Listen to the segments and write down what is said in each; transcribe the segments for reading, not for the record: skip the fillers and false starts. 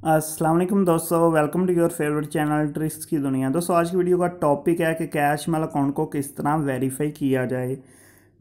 अस्सलाम वालेकुम दोस्तों, welcome to your favourite channel tricks की दुनिया। दोस्तों आज की वीडियो का टॉपिक है कि कैशमेल अकाउंट को किस तरह वेरीफाई किया जाए।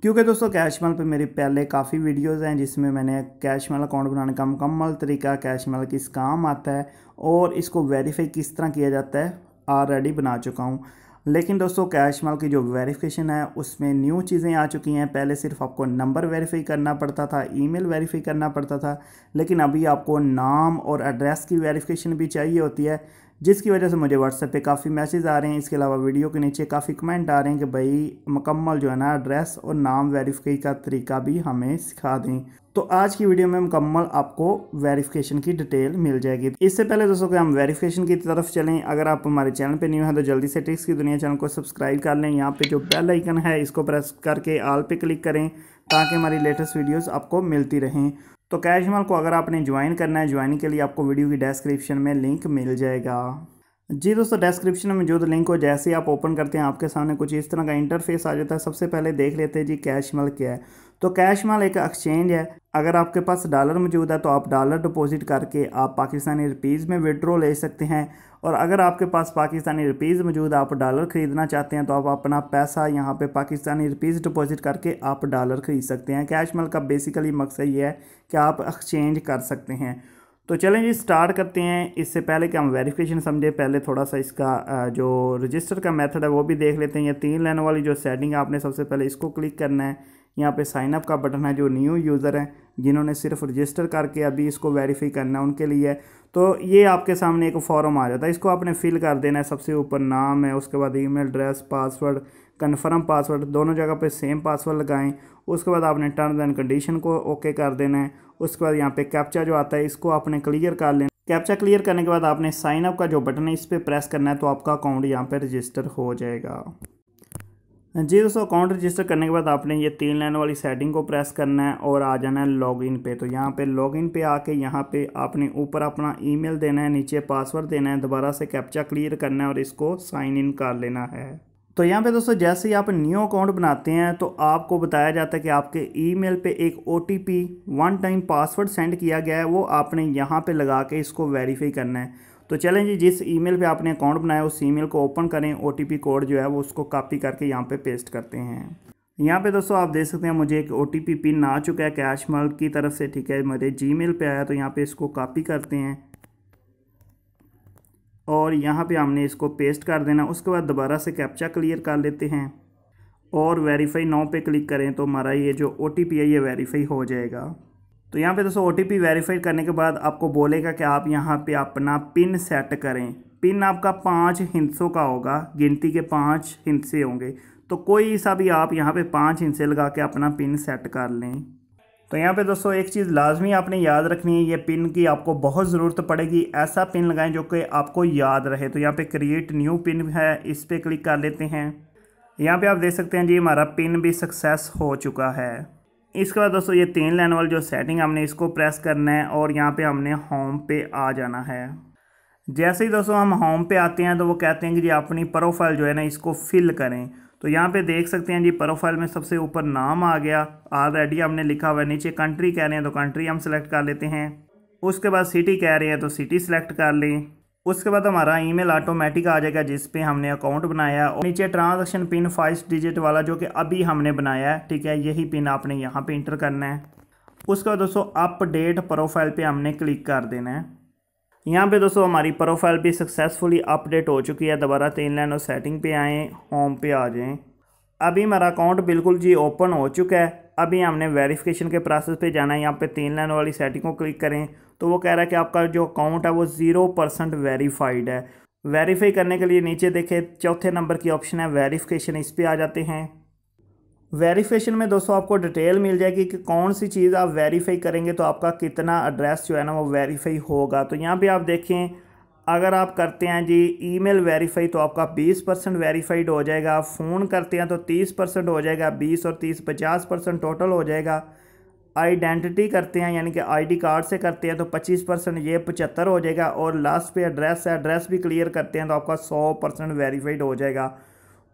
क्योंकि दोस्तों कैशमेल पे मेरी पहले काफ़ी वीडियोस हैं जिसमें मैंने कैशमेल अकाउंट बनाने का मुकम्मल तरीका, कैशमेल किस काम आता है और इसको वेरीफाई किस तरह किया जाता है ऑलरेडी बना चुका हूँ। लेकिन दोस्तों कैशमेल की जो वेरिफिकेशन है उसमें न्यू चीज़ें आ चुकी हैं। पहले सिर्फ आपको नंबर वेरीफाई करना पड़ता था, ईमेल वेरीफाई करना पड़ता था, लेकिन अभी आपको नाम और एड्रेस की वेरिफिकेशन भी चाहिए होती है, जिसकी वजह से मुझे व्हाट्सएप पे काफ़ी मैसेज आ रहे हैं। इसके अलावा वीडियो के नीचे काफ़ी कमेंट आ रहे हैं कि भाई मुकम्मल जो है ना एड्रेस और नाम वेरीफाई का तरीका भी हमें सिखा दें। तो आज की वीडियो में मुकम्मल आपको वेरिफिकेशन की डिटेल मिल जाएगी। इससे पहले दोस्तों कि हम वेरिफिकेशन की तरफ चलें, अगर आप हमारे चैनल पे न्यू हैं तो जल्दी से ट्रिक्स की दुनिया चैनल को सब्सक्राइब कर लें। यहाँ पे जो बेल आइकन है इसको प्रेस करके ऑल पे क्लिक करें ताकि हमारी लेटेस्ट वीडियोस आपको मिलती रहें। तो कैशमेल को अगर आपने ज्वाइन करना है, ज्वाइन के लिए आपको वीडियो की डिस्क्रिप्शन में लिंक मिल जाएगा। जी दोस्तों, डिस्क्रिप्शन में मौजूद लिंक को जैसे ही आप ओपन करते हैं आपके सामने कुछ इस तरह का इंटरफेस आ जाता है। सबसे पहले देख लेते हैं जी कैशमेल क्या है। तो कैशमेल एक एक्सचेंज है। अगर आपके पास डॉलर मौजूद है तो आप डॉलर डिपॉजिट करके आप पाकिस्तानी रुपीज़ में विड्रॉ ले सकते हैं, और अगर आपके पास पाकिस्तानी रुपीज़ मौजूद है, आप डॉलर ख़रीदना चाहते हैं तो आप अपना पैसा यहाँ पे पाकिस्तानी रुपीज़ डिपॉजिट करके आप डॉलर ख़रीद सकते हैं। कैशमेल का बेसिकली मकसद ये है कि आप एक्सचेंज कर सकते हैं। तो चलें जी स्टार्ट करते हैं। इससे पहले कि हम वेरिफिकेशन समझे, पहले थोड़ा सा इसका जो रजिस्टर का मेथड है वो भी देख लेते हैं। ये 3 लाइन वाली जो सेटिंग है आपने सबसे पहले इसको क्लिक करना है। यहाँ पे साइन अप का बटन है, जो न्यू यूज़र हैं जिन्होंने सिर्फ रजिस्टर करके अभी इसको वेरीफाई करना है उनके लिए। तो ये आपके सामने एक फॉर्म आ जाता है, इसको आपने फिल कर देना है। सबसे ऊपर नाम है, उसके बाद email address, password, confirm password, दोनों जगह पे सेम पासवर्ड लगाएं। उसके बाद आपने टर्म्स एंड कंडीशन को ओके कर देना है। उसके बाद यहाँ पे कैप्चा जो आता है इसको आपने क्लियर कर लेना। कैप्चा क्लियर करने के बाद आपने साइन अप का जो बटन है इस पर प्रेस करना है, तो आपका अकाउंट यहाँ पे रजिस्टर हो जाएगा। जी दोस्तों, अकाउंट रजिस्टर करने के बाद आपने ये 3 लाइन वाली सेटिंग को प्रेस करना है और आ जाना है लॉगिन पे। तो यहाँ पे लॉगिन पे आके यहाँ पे आपने ऊपर अपना ईमेल देना है, नीचे पासवर्ड देना है, दोबारा से कैप्चा क्लियर करना है और इसको साइन इन कर लेना है। तो यहाँ पे दोस्तों जैसे ही आप न्यू अकाउंट बनाते हैं तो आपको बताया जाता है कि आपके ईमेल पे एक OTP 1 टाइम पासवर्ड सेंड किया गया है, वो आपने यहाँ पे लगा के इसको वेरीफाई करना है। तो चलें जी, जिस ईमेल पे आपने अकाउंट बनाया उस ईमेल को ओपन करें, OTP कोड जो है वो उसको कॉपी करके यहाँ पे पेस्ट करते हैं। यहाँ पे दोस्तों आप देख सकते हैं मुझे एक OTP पिन आ चुका है कैशमेल की तरफ से, ठीक है, मेरे जीमेल पे आया। तो यहाँ पे इसको कॉपी करते हैं और यहाँ पे हमने इसको पेस्ट कर देना। उसके बाद दोबारा से कैप्चा क्लियर कर लेते हैं और वेरीफाई नाउ पे क्लिक करें तो हमारा ये जो OTP है ये वेरीफाई हो जाएगा। तो यहाँ पे दोस्तों OTP वेरीफाई करने के बाद आपको बोलेगा कि आप यहाँ पे अपना पिन सेट करें। पिन आपका 5 हिस्सों का होगा, गिनती के 5 हिस्से होंगे, तो कोई सा भी आप यहाँ पे 5 हिस्से लगा के अपना पिन सेट कर लें। तो यहाँ पे दोस्तों एक चीज़ लाजमी आपने याद रखनी है, ये पिन की आपको बहुत ज़रूरत पड़ेगी। ऐसा पिन लगाएं जो कि आपको याद रहे। तो यहाँ पे क्रिएट न्यू पिन है, इस पर क्लिक कर लेते हैं। यहाँ पे आप देख सकते हैं जी हमारा पिन भी सक्सेस हो चुका है। इसके बाद दोस्तों ये 3 लाइन वाली जो सेटिंग हमने इसको प्रेस करना है और यहाँ पे हमने होम पे आ जाना है। जैसे ही दोस्तों हम होम पे आते हैं तो वो कहते हैं कि जी अपनी प्रोफाइल जो है ना इसको फिल करें। तो यहाँ पे देख सकते हैं जी प्रोफाइल में सबसे ऊपर नाम आ गया, ऑलरेडी हमने लिखा हुआ है। नीचे कंट्री कह रहे हैं तो कंट्री हम सेलेक्ट कर लेते हैं। उसके बाद सिटी कह रहे हैं तो सिटी सेलेक्ट कर लें। उसके बाद हमारा ईमेल ऑटोमेटिक आ जाएगा जिस पे हमने अकाउंट बनाया है, और नीचे ट्रांजैक्शन पिन 5 डिजिट वाला जो कि अभी हमने बनाया है, ठीक है, यही पिन आपने यहाँ पे इंटर करना है। उसके बाद दोस्तों अपडेट प्रोफाइल पे हमने क्लिक कर देना है। यहाँ पे दोस्तों हमारी प्रोफाइल भी सक्सेसफुली अपडेट हो चुकी है। दोबारा 3 लाइन और सेटिंग पे आएँ, होम पे आ जाएँ। अभी हमारा अकाउंट बिल्कुल जी ओपन हो चुका है। अभी हमने वेरिफिकेशन के प्रोसेस पे जाना है। यहाँ पे 3 लाइन वाली सेटिंग को क्लिक करें तो वो कह रहा है कि आपका जो अकाउंट है वो 0% वेरीफाइड है। वेरीफाई करने के लिए नीचे देखें चौथे नंबर की ऑप्शन है वेरिफिकेशन, इस पर आ जाते हैं। वेरिफिकेशन में दोस्तों आपको डिटेल मिल जाएगी कि कौन सी चीज़ आप वेरीफाई करेंगे तो आपका कितना एड्रेस जो है ना वो वेरीफाई होगा। तो यहाँ पे आप देखें, अगर आप करते हैं जी ईमेल वेरीफाई तो आपका 20% वेरीफाइड हो जाएगा। फ़ोन करते हैं तो 30% हो जाएगा, 20 और 30 50% टोटल हो जाएगा। आइडेंटिटी करते हैं यानी कि ID कार्ड से करते हैं तो 25%, ये 75 हो जाएगा। और लास्ट पे एड्रेस है, एड्रेस भी क्लियर करते हैं तो आपका 100% वेरीफाइड हो जाएगा।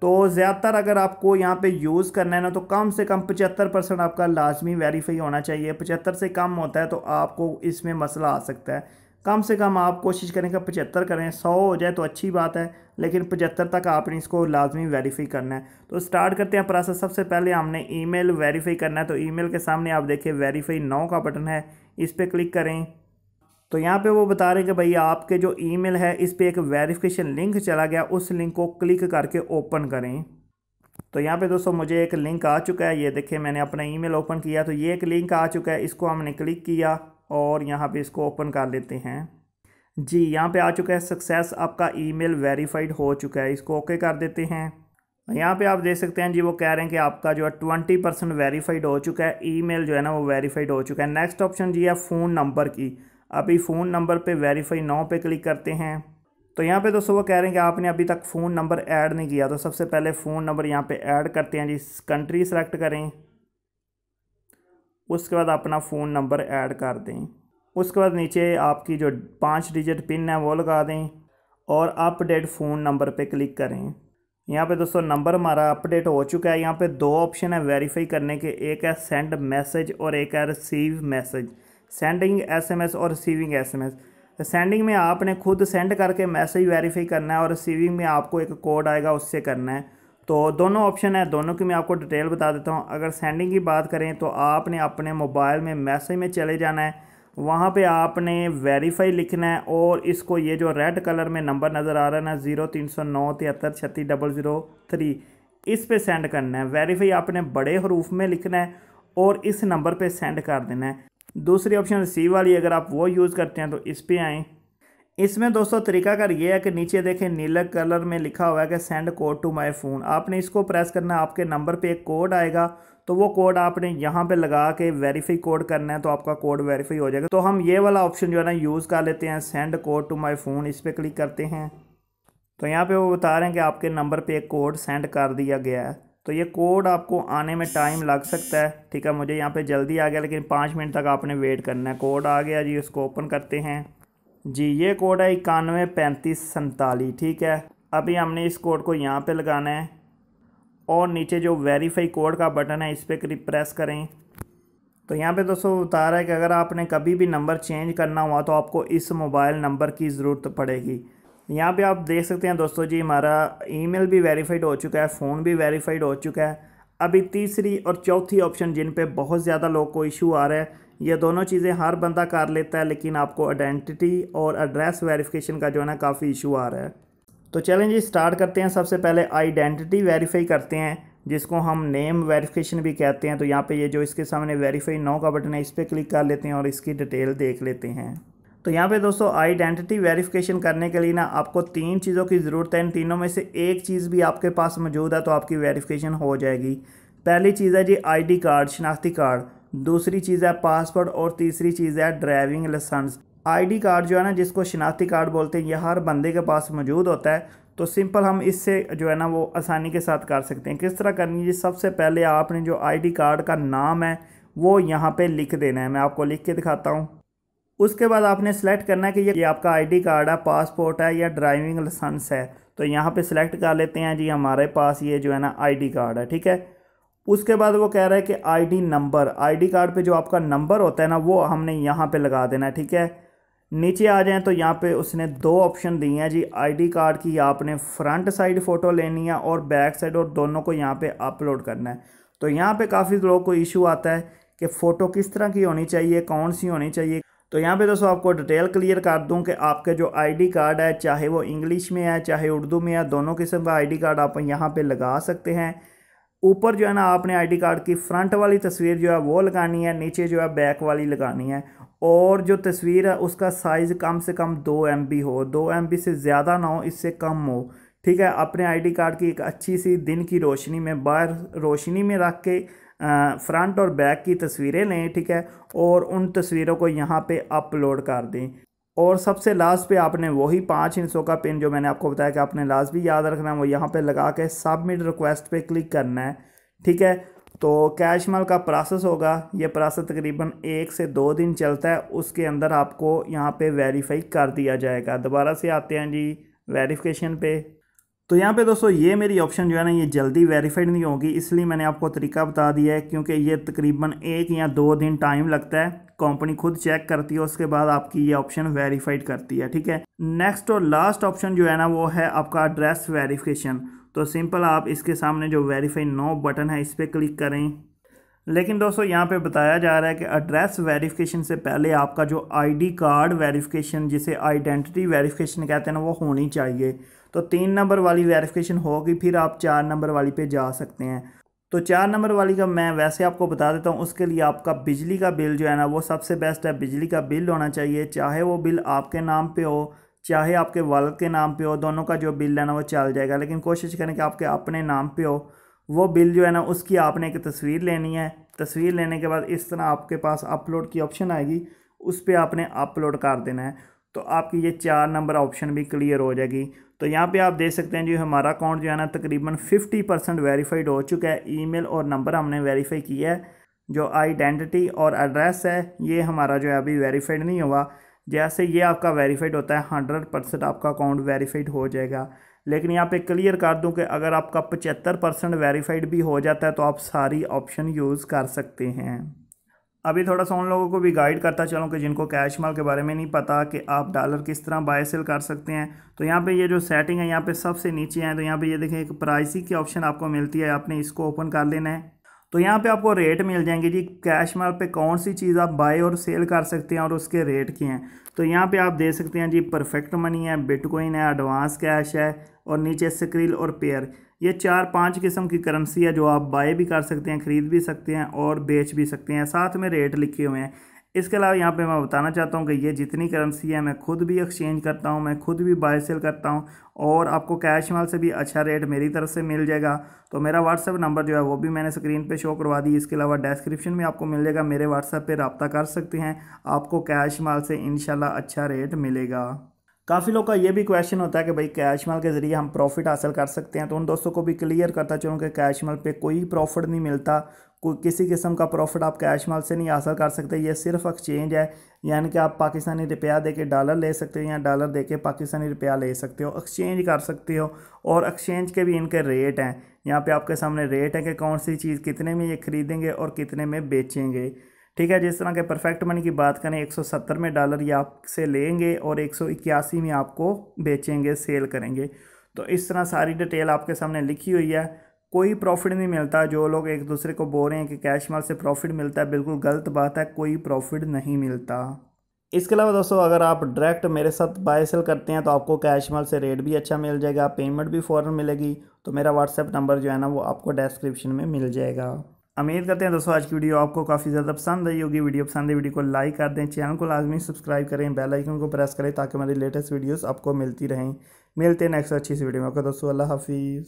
तो ज़्यादातर अगर आपको यहाँ पे यूज़ करना है ना तो कम से कम 75% आपका लाजमी वेरीफाई होना चाहिए। 75 से कम होता है तो आपको इसमें मसला आ सकता है। कम से कम आप कोशिश करें कि 75 करें, 100 हो जाए तो अच्छी बात है, लेकिन 75 तक आपने इसको लाजमी वेरीफाई करना है। तो स्टार्ट करते हैं प्रोसेस। सबसे पहले हमने ईमेल वेरीफाई करना है। तो ईमेल के सामने आप देखिए वेरीफाई नाउ का बटन है, इस पर क्लिक करें। तो यहाँ पे वो बता रहे हैं कि भाई आपके जो ईमेल है इस पर एक वेरिफिकेशन लिंक चला गया, उस लिंक को क्लिक करके ओपन करें। तो यहाँ पे दोस्तों मुझे एक लिंक आ चुका है, ये देखिए मैंने अपना ईमेल ओपन किया तो ये एक लिंक आ चुका है, इसको हमने क्लिक किया और यहाँ पे इसको ओपन कर लेते हैं। जी यहाँ पे आ चुका है सक्सेस, आपका ईमेल वेरीफाइड हो चुका है, इसको ओके कर देते हैं। यहाँ पे आप देख सकते हैं जी वो कह रहे हैं कि आपका जो है 20% वेरीफाइड हो चुका है, ईमेल जो है ना वो वेरीफाइड हो चुका है। नेक्स्ट ऑप्शन जी है फ़ोन नंबर की। अभी फ़ोन नंबर पे वेरीफाई नाउ पे क्लिक करते हैं। तो यहाँ पे दोस्तों वो कह रहे हैं कि आपने अभी तक फ़ोन नंबर ऐड नहीं किया, तो सबसे पहले फ़ोन नंबर यहाँ पे ऐड करते हैं जी। कंट्री सेलेक्ट करें, उसके बाद अपना फ़ोन नंबर ऐड कर दें। उसके बाद नीचे आपकी जो 5 डिजिट पिन है वो लगा दें और अपडेट फ़ोन नंबर पे क्लिक करें। यहाँ पे दोस्तों नंबर हमारा अपडेट हो चुका है। यहाँ पे 2 ऑप्शन है वेरीफाई करने के, एक है सेंड मैसेज और एक है रिसीव मैसेज। सेंडिंग SMS और रिसीविंग SMS। सेंडिंग में आपने खुद सेंड करके मैसेज वेरीफाई करना है और रिसीविंग में आपको एक कोड आएगा उससे करना है। तो दोनों ऑप्शन है, दोनों की मैं आपको डिटेल बता देता हूँ। अगर सेंडिंग की बात करें तो आपने अपने मोबाइल में मैसेज में चले जाना है, वहाँ पे आपने वेरीफाई लिखना है और इसको ये जो रेड कलर में नंबर नज़र आ रहा है ना 0309736003, इस पे सेंड करना है। वेरीफाई आपने बड़े हरूफ में लिखना है और इस नंबर पे सेंड कर देना है। दूसरी ऑप्शन रिसीव वाली, अगर आप वो यूज़ करते हैं तो इस पे आएँ। इसमें दोस्तों तरीकाकार ये है कि नीचे देखें नीले कलर में लिखा हुआ है कि send code to my phone, आपने इसको प्रेस करना है, आपके नंबर पे एक कोड आएगा, तो वो कोड आपने यहाँ पे लगा के वेरीफाई कोड करना है, तो आपका कोड वेरीफाई हो जाएगा। तो हम ये वाला ऑप्शन जो है ना यूज़ कर लेते हैं, send code to my phone, इस पर क्लिक करते हैं। तो यहाँ पे वो बता रहे हैं कि आपके नंबर पे एक कोड सेंड कर दिया गया है। तो ये कोड आपको आने में टाइम लग सकता है, ठीक है। मुझे यहाँ पे जल्दी आ गया, लेकिन 5 मिनट तक आपने वेट करना है। कोड आ गया जी, उसको ओपन करते हैं। जी ये कोड है 913547, ठीक है। अभी हमने इस कोड को यहाँ पे लगाना है और नीचे जो वेरीफाई कोड का बटन है इस पर प्रेस करें। तो यहाँ पे दोस्तों बता रहा है कि अगर आपने कभी भी नंबर चेंज करना हुआ तो आपको इस मोबाइल नंबर की ज़रूरत पड़ेगी। यहाँ पे आप देख सकते हैं दोस्तों जी हमारा ईमेल भी वेरीफाइड हो चुका है, फ़ोन भी वेरीफाइड हो चुका है। अभी तीसरी और चौथी ऑप्शन जिन पे बहुत ज़्यादा लोग को इशू आ रहा है, ये दोनों चीज़ें हर बंदा कर लेता है, लेकिन आपको आइडेंटिटी और एड्रेस वेरिफिकेशन का जो है ना काफ़ी इशू आ रहा है। तो चलें जी स्टार्ट करते हैं। सबसे पहले आइडेंटिटी वेरीफाई करते हैं, जिसको हम नेम वेरिफिकेशन भी कहते हैं। तो यहाँ पे ये जो इसके सामने वेरीफाई नाउ का बटन है इस पर क्लिक कर लेते हैं और इसकी डिटेल देख लेते हैं। तो यहाँ पे दोस्तों आइडेंटिटी वेरिफिकेशन करने के लिए ना आपको 3 चीज़ों की ज़रूरत है। इन तीनों में से एक चीज़ भी आपके पास मौजूद है तो आपकी वेरिफिकेशन हो जाएगी। पहली चीज़ है जी ID कार्ड, शनाख्ती कार्ड। दूसरी चीज़ है पासपोर्ट और तीसरी चीज़ है ड्राइविंग लाइसेंस। ID कार्ड जो है ना, जिसको शनाख्ती कार्ड बोलते हैं, यह हर बंदे के पास मौजूद होता है। तो सिंपल हम इससे जो है ना वो आसानी के साथ कर सकते हैं। किस तरह करनी है? सबसे पहले आपने जो ID कार्ड का नाम है वो यहाँ पे लिख देना है। मैं आपको लिख के दिखाता हूँ। उसके बाद आपने सेलेक्ट करना है कि ये आपका ID कार्ड है, पासपोर्ट है या ड्राइविंग लाइसेंस है। तो यहाँ पे सिलेक्ट कर लेते हैं जी, हमारे पास ये जो है ना ID कार्ड है, ठीक है। उसके बाद वो कह रहा है कि ID नंबर, ID कार्ड पे जो आपका नंबर होता है ना वो हमने यहाँ पे लगा देना है, ठीक है। नीचे आ जाएं तो यहाँ पे उसने 2 ऑप्शन दिए हैं जी। ID कार्ड की आपने फ्रंट साइड फ़ोटो लेनी है और बैक साइड, और दोनों को यहाँ पे अपलोड करना है। तो यहाँ पे काफ़ी लोगों को इशू आता है कि फ़ोटो किस तरह की होनी चाहिए, कौन सी होनी चाहिए। तो यहाँ पे दोस्तों आपको डिटेल क्लियर कर दूँ कि आपके जो ID कार्ड है, चाहे वो इंग्लिश में है चाहे उर्दू में है, दोनों किस्म का ID कार्ड आप यहाँ पे लगा सकते हैं। ऊपर जो है ना आपने ID कार्ड की फ्रंट वाली तस्वीर जो है वो लगानी है, नीचे जो है बैक वाली लगानी है। और जो तस्वीर है उसका साइज़ कम से कम 2 MB हो, 2 MB से ज़्यादा ना हो, इससे कम हो, ठीक है। अपने ID कार्ड की एक अच्छी सी दिन की रोशनी में, बाहर रोशनी में रख के फ्रंट और बैक की तस्वीरें लें, ठीक है। और उन तस्वीरों को यहाँ पे अपलोड कर दें। और सबसे लास्ट पे आपने वही 5 हिस्सों का पिन जो मैंने आपको बताया कि आपने लास्ट भी याद रखना है, वो यहाँ पे लगा के सबमिट रिक्वेस्ट पे क्लिक करना है, ठीक है। तो कैशमल का प्रोसेस होगा, ये प्रोसेस तकरीबन 1 से 2 दिन चलता है। उसके अंदर आपको यहाँ पे वेरीफाई कर दिया जाएगा। दोबारा से आते हैं जी वेरिफिकेशन पे। तो यहाँ पे दोस्तों ये मेरी ऑप्शन जो है ना ये जल्दी वेरीफाइड नहीं होगी, इसलिए मैंने आपको तरीका बता दिया है, क्योंकि ये तकरीबन 1 या 2 दिन टाइम लगता है। कंपनी खुद चेक करती है, उसके बाद आपकी ये ऑप्शन वेरीफाइड करती है। ठीक है, नेक्स्ट और लास्ट ऑप्शन जो है ना वो है आपका एड्रेस वेरिफिकेशन। तो सिंपल आप इसके सामने जो वेरीफाई नो बटन है इस पर क्लिक करें। लेकिन दोस्तों यहाँ पे बताया जा रहा है कि एड्रेस वेरिफिकेशन से पहले आपका जो आईडी कार्ड वेरिफिकेशन, जिसे आइडेंटिटी वेरिफिकेशन कहते हैं ना, वो होनी चाहिए। तो 3 नंबर वाली वेरिफिकेशन होगी, फिर आप 4 नंबर वाली पे जा सकते हैं। तो 4 नंबर वाली का मैं वैसे आपको बता देता हूँ। उसके लिए आपका बिजली का बिल जो है ना वो सबसे बेस्ट है। बिजली का बिल होना चाहिए, चाहे वो बिल आपके नाम पे हो चाहे आपके वालिद के नाम पे हो, दोनों का जो बिल है ना वो चल जाएगा। लेकिन कोशिश करें कि आपके अपने नाम पे हो। वो बिल जो है ना उसकी आपने एक तस्वीर लेनी है। तस्वीर लेने के बाद इस तरह आपके पास अपलोड की ऑप्शन आएगी, उस पर आपने अपलोड कर देना है। तो आपकी ये 4 नंबर ऑप्शन भी क्लियर हो जाएगी। तो यहाँ पे आप देख सकते हैं जी हमारा अकाउंट जो है ना तकरीबन 50% वेरीफाइड हो चुका है। ईमेल और नंबर हमने वेरीफाई किया है। जो आइडेंटिटी और एड्रेस है ये हमारा जो है अभी वेरीफाइड नहीं हुआ। जैसे ये आपका वेरीफाइड होता है 100% आपका अकाउंट वेरीफाइड हो जाएगा। लेकिन यहाँ पे क्लियर कर दूं कि अगर आपका 75% वेरीफाइड भी हो जाता है तो आप सारी ऑप्शन यूज़ कर सकते हैं। अभी थोड़ा सा उन लोगों को भी गाइड करता चलूँ कि जिनको कैश माल के बारे में नहीं पता कि आप डॉलर किस तरह बाय सेल कर सकते हैं। तो यहाँ पे ये जो सेटिंग है यहाँ पे सबसे नीचे है। तो यहाँ पे ये देखें एक प्राइसिंग की ऑप्शन आपको मिलती है, आपने इसको ओपन कर लेना है। तो यहाँ पे आपको रेट मिल जाएंगे जी, कैश माल पे कौन सी चीज़ आप बाय और सेल कर सकते हैं और उसके रेट क्या हैं। तो यहाँ पे आप देख सकते हैं जी परफेक्ट मनी है, बिटकॉइन है, एडवांस कैश है और नीचे स्क्रिल और पेयर। ये 4-5 किस्म की करेंसी है जो आप बाय भी कर सकते हैं, ख़रीद भी सकते हैं और बेच भी सकते हैं। साथ में रेट लिखे हुए हैं। इसके अलावा यहाँ पे मैं बताना चाहता हूँ कि ये जितनी करेंसी है मैं खुद भी एक्सचेंज करता हूँ, मैं खुद भी बाय सेल करता हूँ और आपको कैश माल से भी अच्छा रेट मेरी तरफ से मिल जाएगा। तो मेरा व्हाट्सएप नंबर जो है वो भी मैंने स्क्रीन पे शो करवा दी। इसके अलावा डिस्क्रिप्शन में आपको मिल जाएगा, मेरे व्हाट्सएप पे रब्ता कर सकते हैं, आपको कैश माल से इंशाल्लाह अच्छा रेट मिलेगा। काफ़ी लोग का ये भी क्वेश्चन होता है कि भाई कैश माल के ज़रिए हम प्रॉफिट हासिल कर सकते हैं। तो उन दोस्तों को भी क्लियर करता चलूँ कि कैश माल पे कोई प्रॉफिट नहीं मिलता, कोई किसी किस्म का प्रॉफिट आप कैश माल से नहीं हासिल कर सकते। ये सिर्फ एक्सचेंज है, यानी कि आप पाकिस्तानी रुपया दे के डॉलर ले सकते हो या डॉलर दे के पाकिस्तानी रुपया ले सकते हो, एक्सचेंज कर सकते हो। और एक्सचेंज के भी इनके रेट हैं, यहाँ पे आपके सामने रेट है कि कौन सी चीज़ कितने में ये खरीदेंगे और कितने में बेचेंगे। ठीक है, जिस तरह के परफेक्ट मनी की बात करें 170 में डॉलर ये आपसे लेंगे और 181 में आपको बेचेंगे, सेल करेंगे। तो इस तरह सारी डिटेल आपके सामने लिखी हुई है। कोई प्रॉफिट नहीं मिलता। जो लोग एक दूसरे को बोल रहे हैं कि कैश माल से प्रॉफिट मिलता है, बिल्कुल गलत बात है, कोई प्रॉफिट नहीं मिलता। इसके अलावा दोस्तों अगर आप डायरेक्ट मेरे साथ बाय सेल करते हैं तो आपको कैश माल से रेट भी अच्छा मिल जाएगा, पेमेंट भी फ़ौरन मिलेगी। तो मेरा व्हाट्सएप नंबर जो है ना वो आपको डिस्क्रिप्शन में मिल जाएगा। उम्मीद करते हैं दोस्तों आज की वीडियो आपको काफ़ी ज़्यादा पसंद आई होगी। वीडियो पसंद है वीडियो को लाइक कर दें, चैनल को लाजमी सब्सक्राइब करें, बेल आइकन को प्रेस करें ताकि हमारी लेटेस्ट वीडियोस आपको मिलती रहें। मिलते हैं नेक्स्ट अच्छी सी वीडियो में। ओके दोस्तों, अल्लाह हाफिज़।